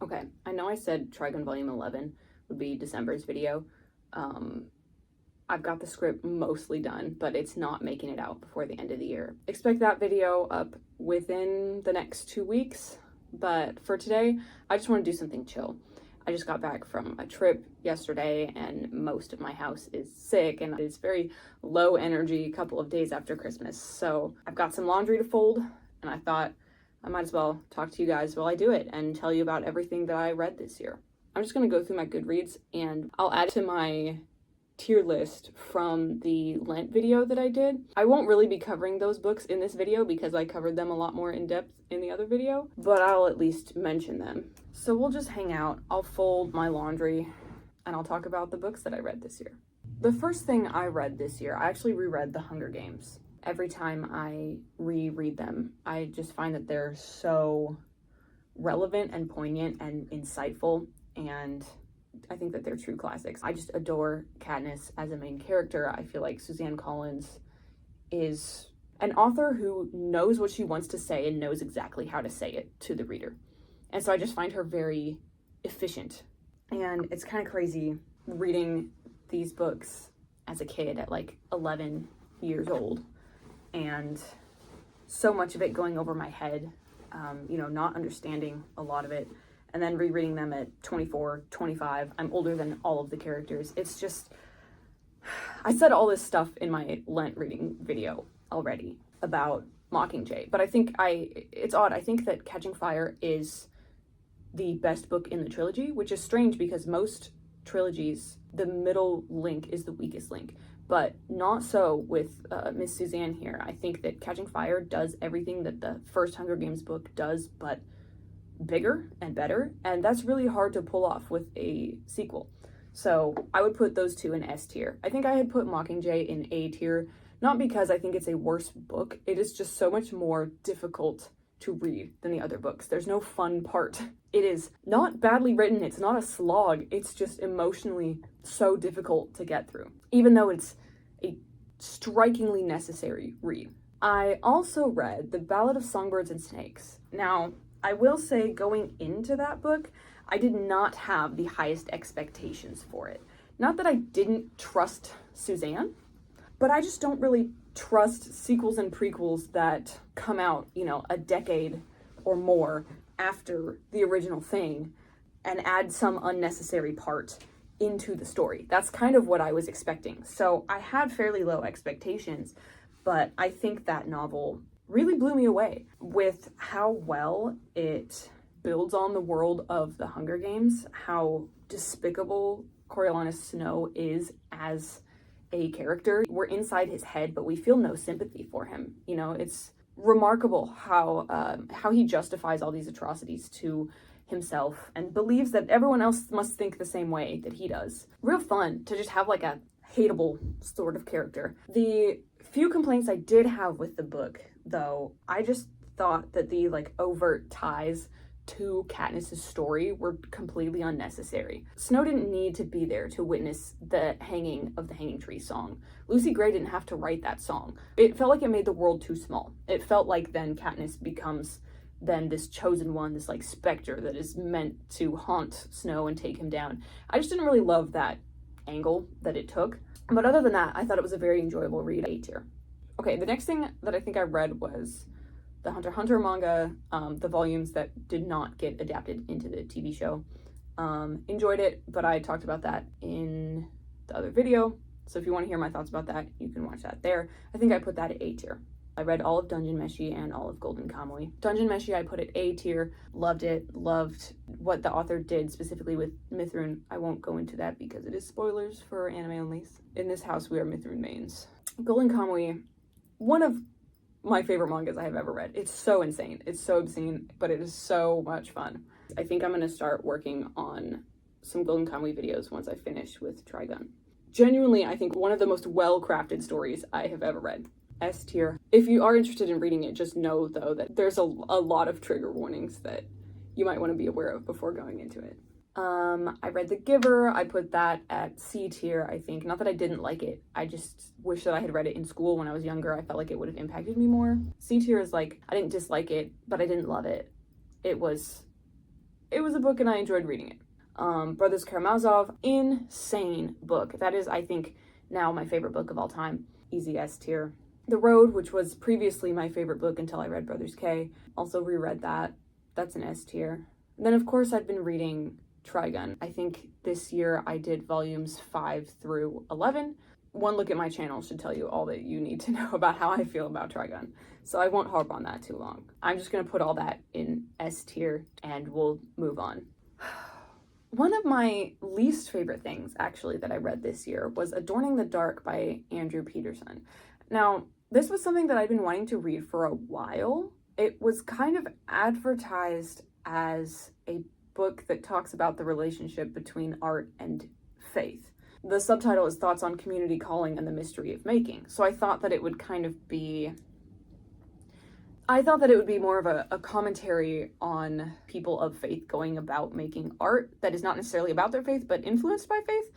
Okay, I know I said Trigun Volume 11 would be December's video. I've got the script mostly done, but it's not making it out before the end of the year. Expect that video up within the next 2 weeks, but for today, I just want to do something chill. I just got back from a trip yesterday and most of my house is sick and it's very low energy a couple of days after Christmas. So I've got some laundry to fold and I thought I might as well talk to you guys while I do it and tell you about everything that I read this year. I'm just gonna go through my Goodreads and I'll add to my tier list from the Lent video that I did. I won't really be covering those books in this video because I covered them a lot more in depth in the other video, but I'll at least mention them. So we'll just hang out, I'll fold my laundry, and I'll talk about the books that I read this year. The first thing I read this year, I actually reread The Hunger Games. Every time I reread them, I just find that they're so relevant and poignant and insightful, and I think that they're true classics. I just adore Katniss as a main character. I feel like Suzanne Collins is an author who knows what she wants to say and knows exactly how to say it to the reader. And so I just find her very efficient. And it's kind of crazy reading these books as a kid at like 11 years old and so much of it going over my head, not understanding a lot of it. And then rereading them at 24, 25. I'm older than all of the characters. It's just, I said all this stuff in my Lent reading video already about Mockingjay, but I think it's odd. I think that Catching Fire is the best book in the trilogy, which is strange because most trilogies, the middle link is the weakest link, but not so with Miss Suzanne here. I think that Catching Fire does everything that the first Hunger Games book does, but bigger and better, and that's really hard to pull off with a sequel. So I would put those two in S tier. I think I had put Mockingjay in A tier, not because I think it's a worse book, it is just so much more difficult to read than the other books. There's no fun part. It is not badly written, it's not a slog, it's just emotionally so difficult to get through, even though it's a strikingly necessary read. I also read The Ballad of Songbirds and Snakes. Now, I will say going into that book, I did not have the highest expectations for it. Not that I didn't trust Suzanne, but I just don't really trust sequels and prequels that come out, a decade or more after the original thing and add some unnecessary part into the story. That's kind of what I was expecting. So I had fairly low expectations, but I think that novel really blew me away with how well it builds on the world of the Hunger Games, how despicable Coriolanus Snow is as a character. We're inside his head, but we feel no sympathy for him. It's remarkable how he justifies all these atrocities to himself and believes that everyone else must think the same way that he does. Real fun to just have like a hateable sort of character. The few complaints I did have with the book, though, I just thought that the overt ties to Katniss's story were completely unnecessary. Snow didn't need to be there to witness the hanging of the Hanging Tree song. Lucy Gray didn't have to write that song. It felt like it made the world too small. It felt like then Katniss becomes then this chosen one, this specter that is meant to haunt Snow and take him down. I just didn't really love that angle that it took. But other than that, I thought it was a very enjoyable read, A tier. Okay, the next thing that I think I read was the Hunter x Hunter manga, the volumes that did not get adapted into the TV show. Enjoyed it, but I talked about that in the other video. So if you want to hear my thoughts about that, you can watch that there. I think I put that at A tier. I read all of Dungeon Meshi and all of Golden Kamuy. Dungeon Meshi I put at A tier, loved it, loved what the author did specifically with Mithrin. I won't go into that because it is spoilers for anime onlys. In this house, we are Mithrin mains. Golden Kamuy, one of my favorite mangas I have ever read. It's so insane, it's so obscene, but it is so much fun. I think I'm gonna start working on some Golden Kamuy videos once I finish with Trigun. Genuinely, I think one of the most well-crafted stories I have ever read. S tier. If you are interested in reading it, just know though that there's a lot of trigger warnings that you might want to be aware of before going into it. I read The Giver. I put that at C tier, I think. Not that I didn't like it. I just wish that I had read it in school when I was younger. I felt like it would have impacted me more. C tier is I didn't dislike it, but I didn't love it. It was it was a book and I enjoyed reading it. Brothers Karamazov, insane book. That is, I think, now my favorite book of all time. Easy S tier. The Road, which was previously my favorite book until I read Brothers K. Also reread that. That's an S tier. And then, of course, I've been reading Trigun. I think this year I did volumes 5 through 11. One look at my channel should tell you all that you need to know about how I feel about Trigun. So I won't harp on that too long. I'm just going to put all that in S tier and we'll move on. One of my least favorite things, actually, that I read this year was Adorning the Dark by Andrew Peterson. Now, this was something that I've been wanting to read for a while. It was kind of advertised as a book that talks about the relationship between art and faith. The subtitle is Thoughts on Community Calling and the Mystery of Making. So I thought that it would be more of a commentary on people of faith going about making art that is not necessarily about their faith, but influenced by faith.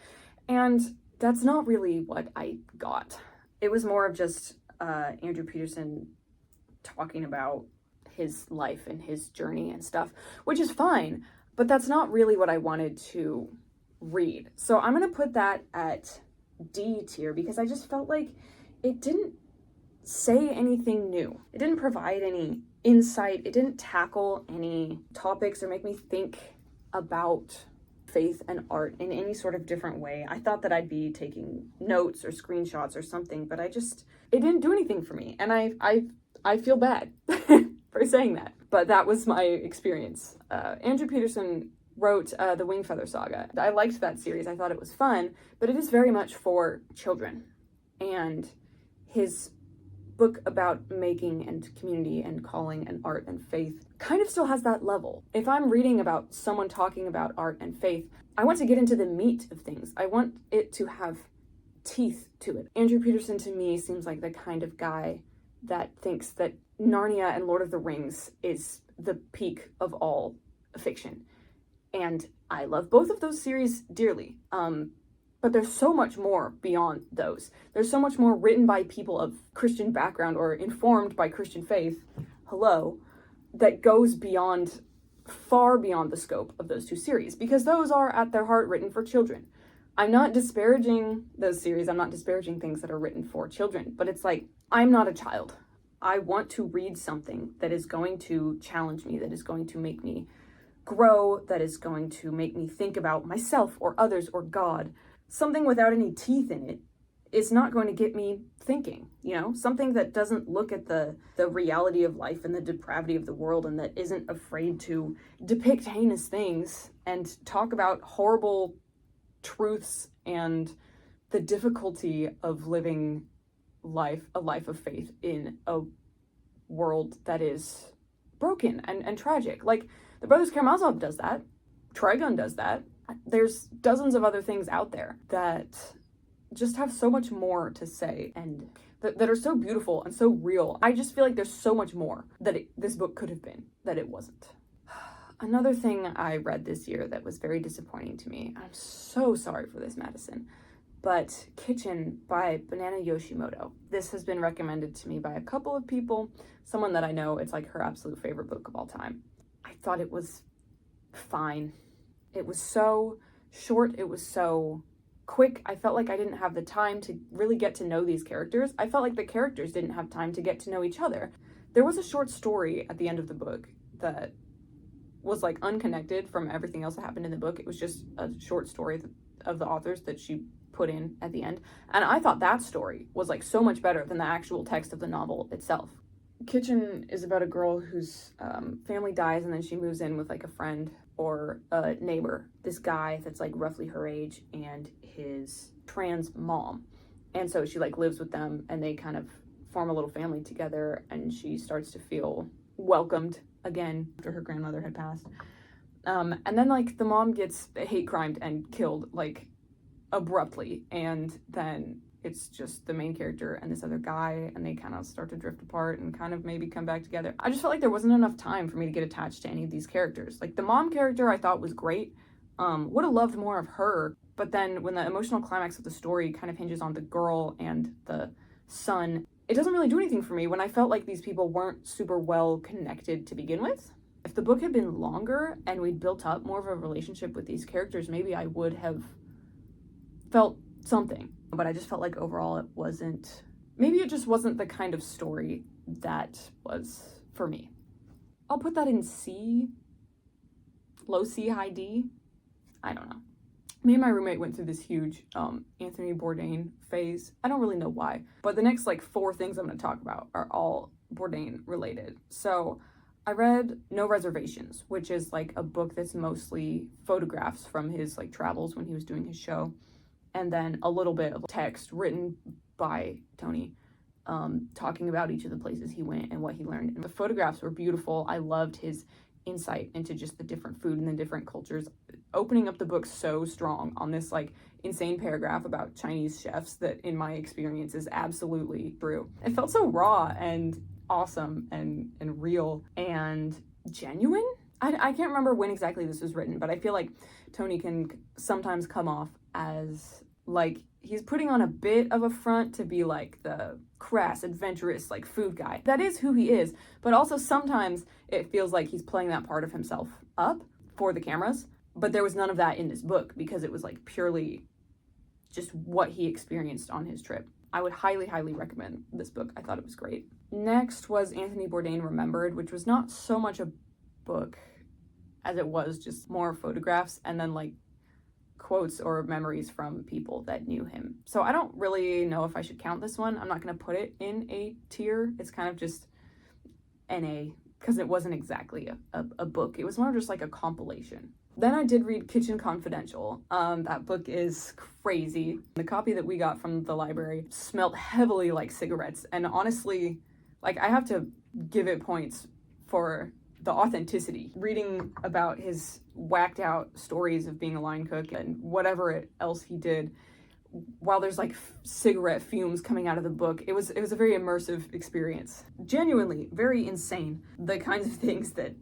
And that's not really what I got. It was more of just Andrew Peterson talking about his life and his journey and stuff, which is fine, but that's not really what I wanted to read. So I'm going to put that at D tier because I just felt like it didn't say anything new. It didn't provide any insight. It didn't tackle any topics or make me think about faith and art in any sort of different way. I thought that I'd be taking notes or screenshots or something, but it didn't do anything for me. And I feel bad for saying that, but that was my experience. Andrew Peterson wrote the Wingfeather Saga. I liked that series. I thought it was fun, but it is very much for children. And his book about making and community and calling and art and faith kind of still has that level. If I'm reading about someone talking about art and faith, I want to get into the meat of things. I want it to have teeth to it. Andrew Peterson to me seems like the kind of guy that thinks that Narnia and Lord of the Rings is the peak of all fiction. And I love both of those series dearly. But there's so much more beyond those. There's so much more written by people of Christian background or informed by Christian faith, that goes far beyond the scope of those two series, because those are at their heart written for children. I'm not disparaging those series. I'm not disparaging things that are written for children, but it's like, I'm not a child. I want to read something that is going to challenge me, that is going to make me grow, that is going to make me think about myself or others or God. Something without any teeth in it is not going to get me thinking, something that doesn't look at the reality of life and the depravity of the world and that isn't afraid to depict heinous things and talk about horrible truths and the difficulty of living a life of faith in a world that is broken and tragic. Like, the Brothers Karamazov does that. Trigun does that. There's dozens of other things out there that just have so much more to say and that are so beautiful and so real. I just feel like there's so much more that this book could have been that it wasn't. Another thing I read this year that was very disappointing to me, I'm so sorry for this, Madison, but Kitchen by Banana Yoshimoto. This has been recommended to me by a couple of people. Someone that I know, it's like her absolute favorite book of all time. I thought it was fine. It was so short. It was so quick. I felt like I didn't have the time to really get to know these characters. I felt like the characters didn't have time to get to know each other. There was a short story at the end of the book that was like unconnected from everything else that happened in the book. It was just a short story of the authors that she put in at the end. And I thought that story was like so much better than the actual text of the novel itself. Kitchen is about a girl whose family dies and then she moves in with like a friend or a neighbor, this guy that's like roughly her age and his trans mom. And so she like lives with them and they kind of form a little family together and she starts to feel welcomed again after her grandmother had passed. And then like the mom gets hate crimed and killed like abruptly, and then it's just the main character and this other guy, and they kind of start to drift apart and kind of maybe come back together. I just felt like there wasn't enough time for me to get attached to any of these characters. Like the mom character I thought was great. Would have loved more of her, but then when the emotional climax of the story kind of hinges on the girl and the son, it doesn't really do anything for me when I felt like these people weren't super well connected to begin with. If the book had been longer and we'd built up more of a relationship with these characters, maybe I would have felt something. But I just felt like overall it wasn't, maybe it just wasn't the kind of story that was for me. I'll put that in C, low C, high D. I don't know. Me and my roommate went through this huge Anthony Bourdain phase. I don't really know why, but the next like 4 things I'm going to talk about are all Bourdain related. So I read No Reservations, which is like a book that's mostly photographs from his like travels when he was doing his show, and then a little bit of text written by Tony talking about each of the places he went and what he learned. And the photographs were beautiful. I loved his insight into just the different food and the different cultures, opening up the book so strong on this like insane paragraph about Chinese chefs that in my experience is absolutely true. It felt so raw and awesome and real and genuine. I can't remember when exactly this was written, but I feel like Tony can sometimes come off as like he's putting on a bit of a front to be like the crass, adventurous, like food guy. That is who he is, but also sometimes it feels like he's playing that part of himself up for the cameras. But there was none of that in this book because it was like purely just what he experienced on his trip. I would highly, highly recommend this book. I thought it was great. Next was Anthony Bourdain Remembered, which was not so much a book as it was just more photographs and then like quotes or memories from people that knew him. So I don't really know if I should count this one. I'm not going to put it in a tier. It's kind of just NA because it wasn't exactly a book. It was more just like a compilation. Then I did read Kitchen Confidential. That book is crazy. The copy that we got from the library smelled heavily like cigarettes. And honestly, like I have to give it points for the authenticity. Reading about his whacked out stories of being a line cook and whatever else he did, while there's like cigarette fumes coming out of the book, it was a very immersive experience. Genuinely very insane, the kinds of things that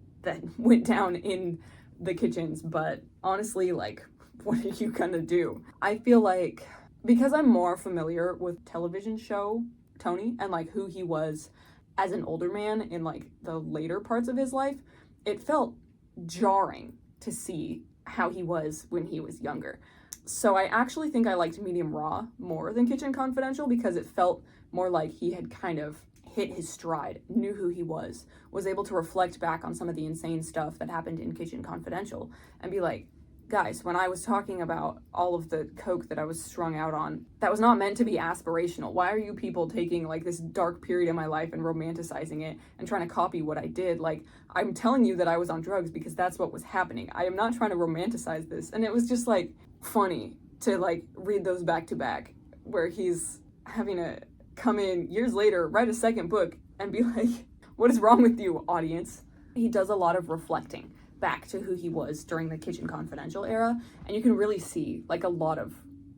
went down in the kitchens, but honestly, like, what are you gonna do? I feel like because I'm more familiar with television show Tony and like who he was as an older man in like the later parts of his life, it felt jarring to see how he was when he was younger. So I actually think I liked Medium Raw more than Kitchen Confidential because it felt more like he had kind of hit his stride, knew who he was able to reflect back on some of the insane stuff that happened in Kitchen Confidential and be like, guys, when I was talking about all of the coke that I was strung out on, that was not meant to be aspirational. Why are you people taking like this dark period in my life and romanticizing it and trying to copy what I did? Like, I'm telling you that I was on drugs because that's what was happening. I am not trying to romanticize this. And it was just like funny to like read those back to back where he's having to come in years later, write a second book and be like, what is wrong with you, audience? He does a lot of reflecting back to who he was during the Kitchen Confidential era, and you can really see like a lot of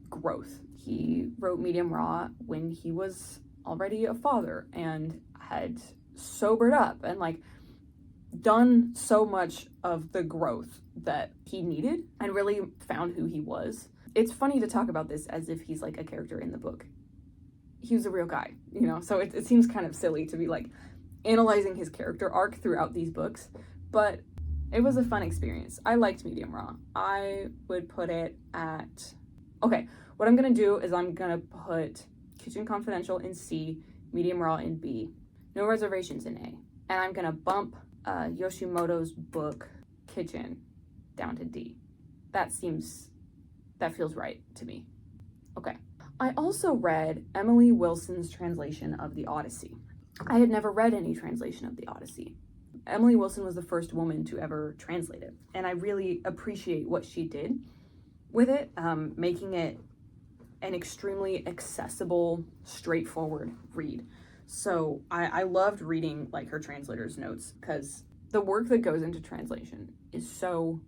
growth. He wrote Medium Raw when he was already a father and had sobered up and like done so much of the growth that he needed and really found who he was. It's funny to talk about this as if he's like a character in the book. He was a real guy, you know, so it seems kind of silly to be like analyzing his character arc throughout these books, but it was a fun experience. I liked Medium Raw. I would put it at, okay, what I'm gonna do is I'm gonna put Kitchen Confidential in C, Medium Raw in B, No Reservations in A, and I'm gonna bump Yoshimoto's book, Kitchen, down to D. That feels right to me. Okay. I also read Emily Wilson's translation of the Odyssey. I had never read any translation of the Odyssey. Emily Wilson was the first woman to ever translate it, and I really appreciate what she did with it, making it an extremely accessible, straightforward read. So I loved reading like her translator's notes because the work that goes into translation is so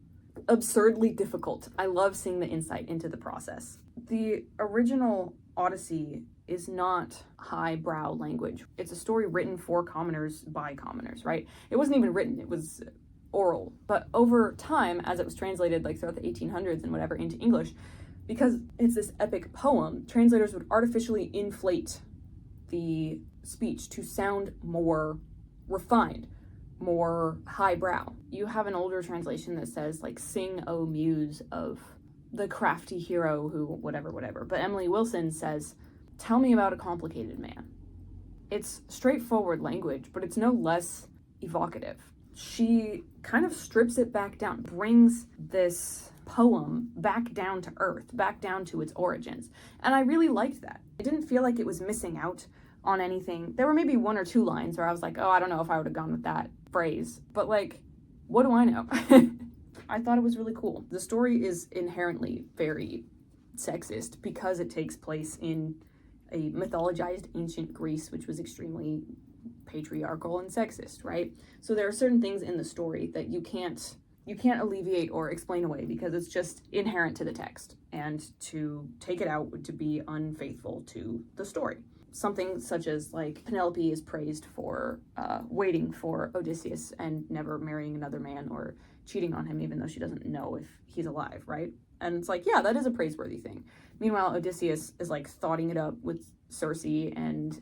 absurdly difficult. I love seeing the insight into the process. The original Odyssey is not highbrow language. It's a story written for commoners by commoners, right? It wasn't even written, it was oral. But over time, as it was translated like throughout the 1800s and whatever into English, because it's this epic poem, translators would artificially inflate the speech to sound more refined, more highbrow. You have an older translation that says, like, sing, O muse of the crafty hero who whatever. But Emily Wilson says, tell me about a complicated man. It's straightforward language, but it's no less evocative. She kind of strips it back down, brings this poem back down to earth, back down to its origins. And I really liked that. I didn't feel like it was missing out on anything. There were maybe 1 or 2 lines where I was like, oh, I don't know if I would have gone with that phrase. But like, what do I know? I thought it was really cool. The story is inherently very sexist because it takes place in a mythologized ancient Greece, which was extremely patriarchal and sexist, right? So there are certain things in the story that you can't alleviate or explain away because it's just inherent to the text, and to take it out would to be unfaithful to the story. Something such as, like, Penelope is praised for waiting for Odysseus and never marrying another man or cheating on him even though she doesn't know if he's alive, right? And it's like, yeah, that is a praiseworthy thing. Meanwhile, Odysseus is like thoughting it up with Circe and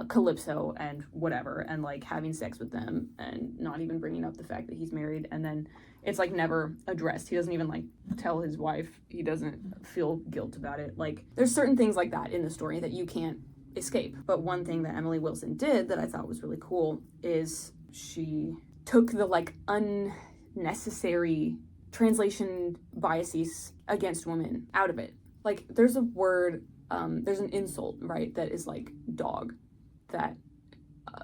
Calypso and whatever, and like having sex with them and not even bringing up the fact that he's married, and then it's like never addressed. He doesn't even like tell his wife. He doesn't feel guilt about it. Like, there's certain things like that in the story that you can't escape. But one thing that Emily Wilson did that I thought was really cool is she took the like unnecessary translation biases against women out of it. Like, there's a word, there's an insult, right, that is like dog, that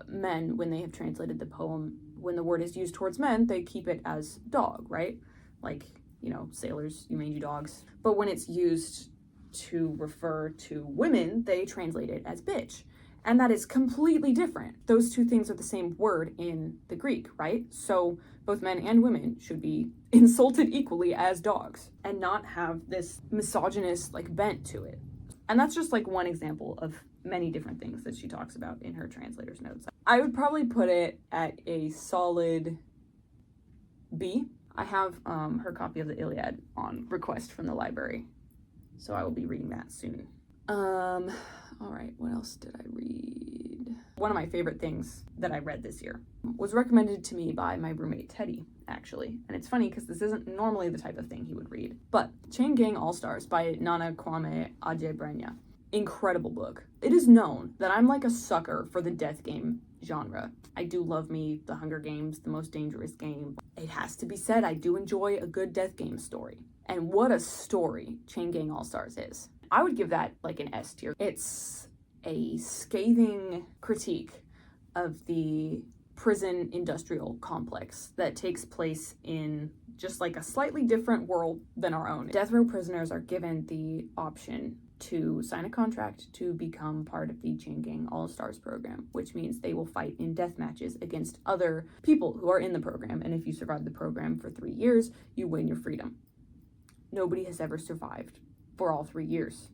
men, when they have translated the poem, when the word is used towards men, they keep it as dog, right? Like, you know, sailors, you mangy dogs. But when it's used to refer to women, they translate it as bitch. And that is completely different. Those two things are the same word in the Greek, right? So both men and women should be insulted equally as dogs and not have this misogynist like bent to it. And that's just like one example of many different things that she talks about in her translator's notes. I would probably put it at a solid B. I have her copy of the Iliad on request from the library, so I will be reading that soon. All right, what else did I read? One of my favorite things that I read this year was recommended to me by my roommate Teddy, actually. And it's funny because this isn't normally the type of thing he would read. But Chain Gang All-Stars by Nana Kwame Adjei-Brenyah. Incredible book. It is known that I'm like a sucker for the death game genre. I do love me The Hunger Games, The Most Dangerous Game. It has to be said, I do enjoy a good death game story. And what a story Chain Gang All-Stars is. I would give that like an S tier. It's a scathing critique of the prison industrial complex that takes place in just like a slightly different world than our own. Death row prisoners are given the option to sign a contract to become part of the Chain Gang All-Stars program, which means they will fight in death matches against other people who are in the program. And if you survive the program for 3 years, you win your freedom. Nobody has ever survived for all 3 years,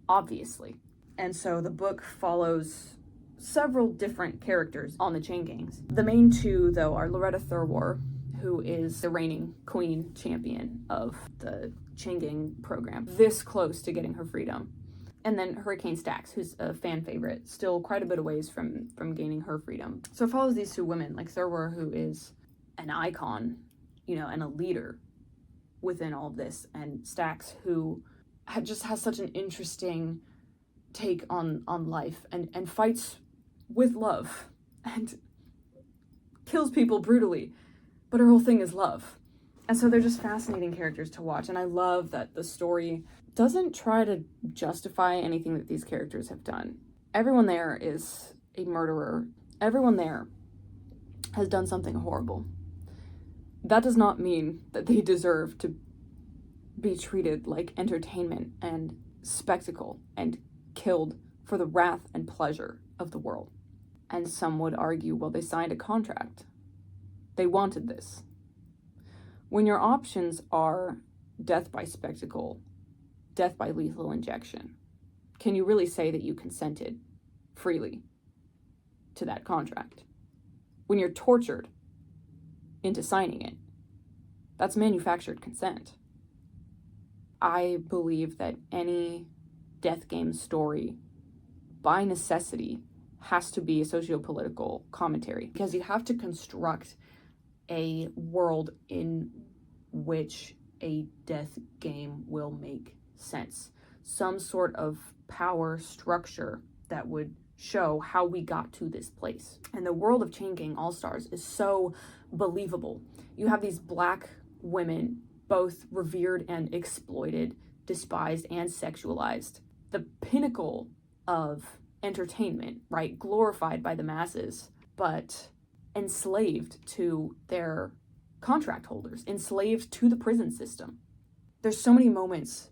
obviously. And so the book follows several different characters on the chain gangs. The main two, though, are Loretta Thurwar, who is the reigning queen champion of the chain gang program, this close to getting her freedom. And then Hurricane Stax, who's a fan favorite, still quite a bit of ways from gaining her freedom. So it follows these two women, like Thurwar, who is an icon, you know, and a leader within all of this, and Stax, who just has such an interesting take on life and fights with love and kills people brutally, but her whole thing is love. And so they're just fascinating characters to watch, and I love that the story doesn't try to justify anything that these characters have done. Everyone there is a murderer. Everyone there has done something horrible. That does not mean that they deserve to be treated like entertainment and spectacle and killed for the wrath and pleasure of the world. And some would argue, well, they signed a contract. They wanted this. When your options are death by spectacle, death by lethal injection, can you really say that you consented freely to that contract? When you're tortured into signing it, that's manufactured consent. I believe that any death game story, by necessity, has to be a socio-political commentary, because you have to construct a world in which a death game will make sense. Some sort of power structure that would show how we got to this place. And the world of Chain Gang All-Stars is so believable. You have these black women, both revered and exploited, despised and sexualized. The pinnacle of entertainment, right? Glorified by the masses, but enslaved to their contract holders, enslaved to the prison system. There's so many moments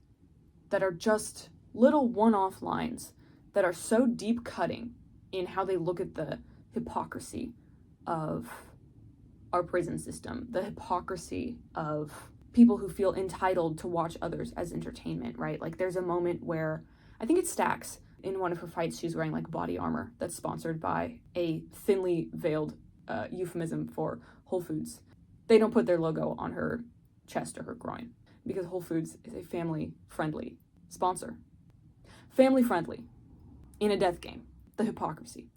that are just little one-off lines that are so deep cutting in how they look at the hypocrisy of our prison system, the hypocrisy of people who feel entitled to watch others as entertainment, right? Like there's a moment where, I think it's Stax, in one of her fights, she's wearing like body armor that's sponsored by a thinly veiled euphemism for Whole Foods. They don't put their logo on her chest or her groin because Whole Foods is a family-friendly sponsor. Family-friendly in a death game. The hypocrisy.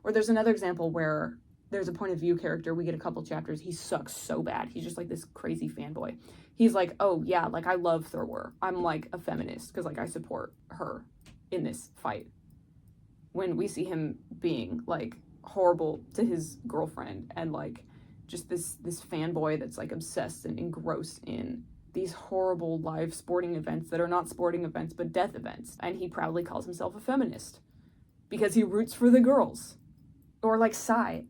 Or there's another example where there's a point of view character. We get a couple chapters. He sucks so bad. He's just like this crazy fanboy. He's like, oh yeah, like I love Thrower. I'm like a feminist because like I support her in this fight. When we see him being like horrible to his girlfriend and like just this fanboy that's like obsessed and engrossed in these horrible live sporting events that are not sporting events but death events, and he proudly calls himself a feminist because he roots for the girls. Or like Sai,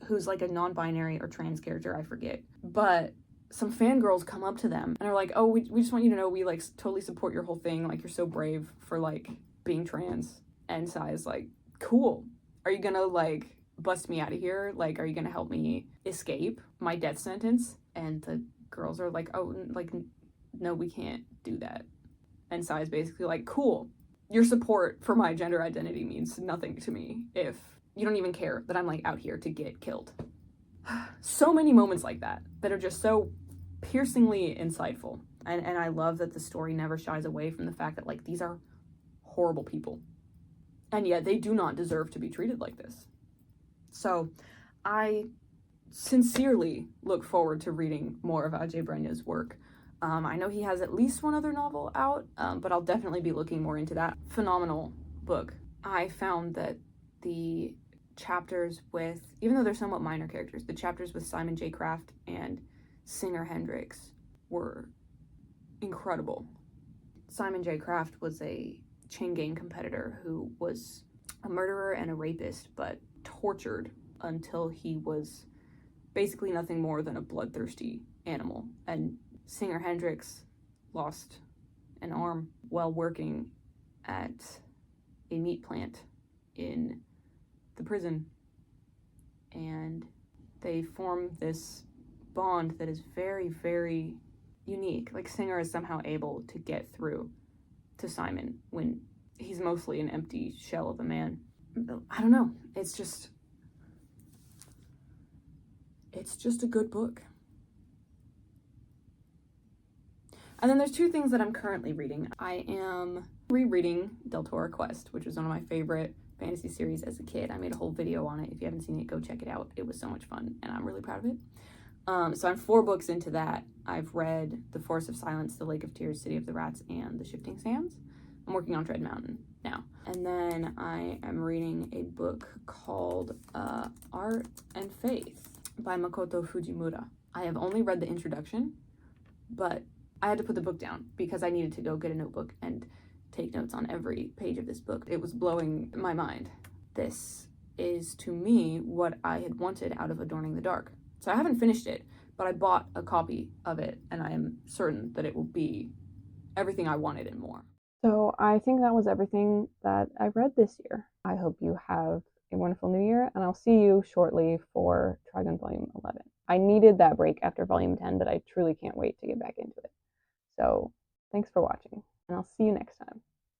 who's like a non-binary or trans character, I forget, but some fangirls come up to them and are like, oh, we just want you to know we like totally support your whole thing, like you're so brave for like being trans. And Sai is like, cool, are you gonna like bust me out of here? Like, are you gonna help me escape my death sentence? And the girls are like, oh, like, no, we can't do that. And Sai is basically like, cool, your support for my gender identity means nothing to me if you don't even care that I'm like out here to get killed. So many moments like that are just so piercingly insightful. And I love that the story never shies away from the fact that like these are horrible people. And yet they do not deserve to be treated like this. So I sincerely look forward to reading more of Ajay Brenya's work. I know he has at least one other novel out, but I'll definitely be looking more into that. Phenomenal book. I found that the chapters with, even though they're somewhat minor characters, the chapters with Simon J. Kraft and Singer Hendricks were incredible. Simon J. Kraft was a chain gang competitor who was a murderer and a rapist, but tortured until he was basically nothing more than a bloodthirsty animal. And Singer Hendricks lost an arm while working at a meat plant in the prison, and they form this bond that is very, very unique. Like Singer is somehow able to get through to Simon when he's mostly an empty shell of a man. I don't know, it's just a good book. And then there's two things that I'm currently reading. I am rereading Del Toro Quest, which was one of my favorite fantasy series as a kid. I made a whole video on it. If you haven't seen it, go check it out. It was so much fun, and I'm really proud of it. So I'm 4 books into that. I've read The Forest of Silence, The Lake of Tears, City of the Rats, and The Shifting Sands. I'm working on Dread Mountain now. And then I am reading a book called Art and Faith by Makoto Fujimura. I have only read the introduction, but I had to put the book down because I needed to go get a notebook and take notes on every page of this book. It was blowing my mind. This is, to me, what I had wanted out of Adorning the Dark. So I haven't finished it, but I bought a copy of it, and I am certain that it will be everything I wanted and more. So I think that was everything that I read this year. I hope you have a wonderful new year, and I'll see you shortly for Trigon Volume 11. I needed that break after Volume 10, but I truly can't wait to get back into it. So thanks for watching, and I'll see you next time.